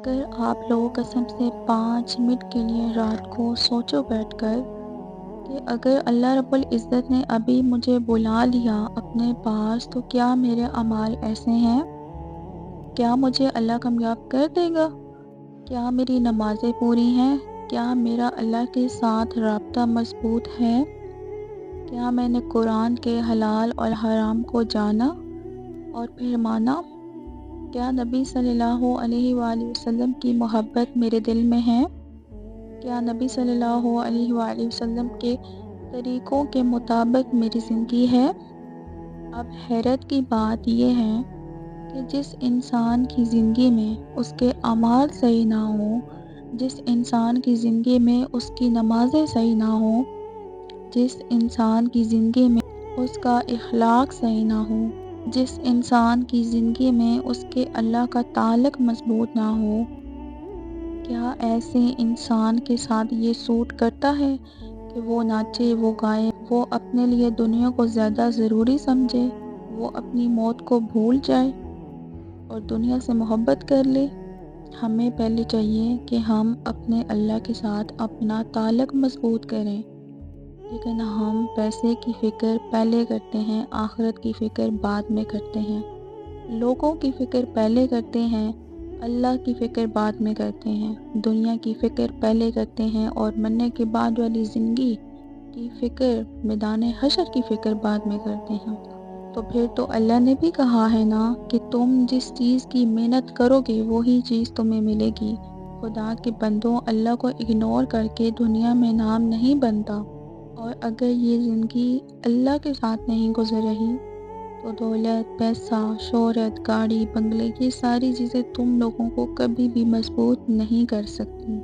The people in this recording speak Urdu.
اگر آپ لوگ قسم سے 5 منٹ کے لیے رات کو سوچو بیٹھ کر کہ اگر اللہ رب العزت نے ابھی مجھے بلا لیا اپنے پاس تو کیا میرے اعمال ایسے ہیں؟ کیا مجھے اللہ کامیاب کر دے گا؟ کیا میری نمازیں پوری ہیں؟ کیا میرا اللہ کے ساتھ رابطہ مضبوط ہے؟ کیا میں نے قرآن کے حلال اور حرام کو جانا اور پھر مانا؟ کیا نبی صلی اللہ علیہ وآلہ وسلم کی محبت میرے دل میں ہے؟ کیا نبی صلی اللہ علیہ وآلہ وسلم کے طریقوں کے مطابق میری زندگی ہے؟ اب حیرت کی بات یہ ہے کہ جس انسان کی زندگی میں اس کے اعمال صحیح نہ ہوں، جس انسان کی زندگی میں اس کی نمازیں صحیح نہ ہوں، جس انسان کی زندگی میں اس کا اخلاق صحیح نہ ہو، جس انسان کی زندگی میں اس کے اللہ کا تعلق مضبوط نہ ہو، کیا ایسے انسان کے ساتھ یہ سوٹ کرتا ہے کہ وہ ناچے، وہ گائے، وہ اپنے لیے دنیا کو زیادہ ضروری سمجھے، وہ اپنی موت کو بھول جائے اور دنیا سے محبت کر لے؟ ہمیں پہلے چاہیے کہ ہم اپنے اللہ کے ساتھ اپنا تعلق مضبوط کریں، لیکن ہم پیسے کی فکر پہلے کرتے ہیں، آخرت کی فکر بعد میں کرتے ہیں، لوگوں کی فکر پہلے کرتے ہیں، اللہ کی فکر بعد میں کرتے ہیں، دنیا کی فکر پہلے کرتے ہیں اور مرنے کے بعد والی زندگی کی فکر، میدان حشر کی فکر بعد میں کرتے ہیں۔ تو پھر تو اللہ نے بھی کہا ہے نا کہ تم جس چیز کی محنت کرو گے وہی چیز تمہیں ملے گی۔ خدا کے بندوں، اللہ کو اگنور کر کے دنیا میں نام نہیں بنتا، اور اگر یہ زندگی اللہ کے ساتھ نہیں گزر رہی تو دولت، پیسہ، شہرت، گاڑی، بنگلے، یہ ساری چیزیں تم لوگوں کو کبھی بھی مضبوط نہیں کر سکتی۔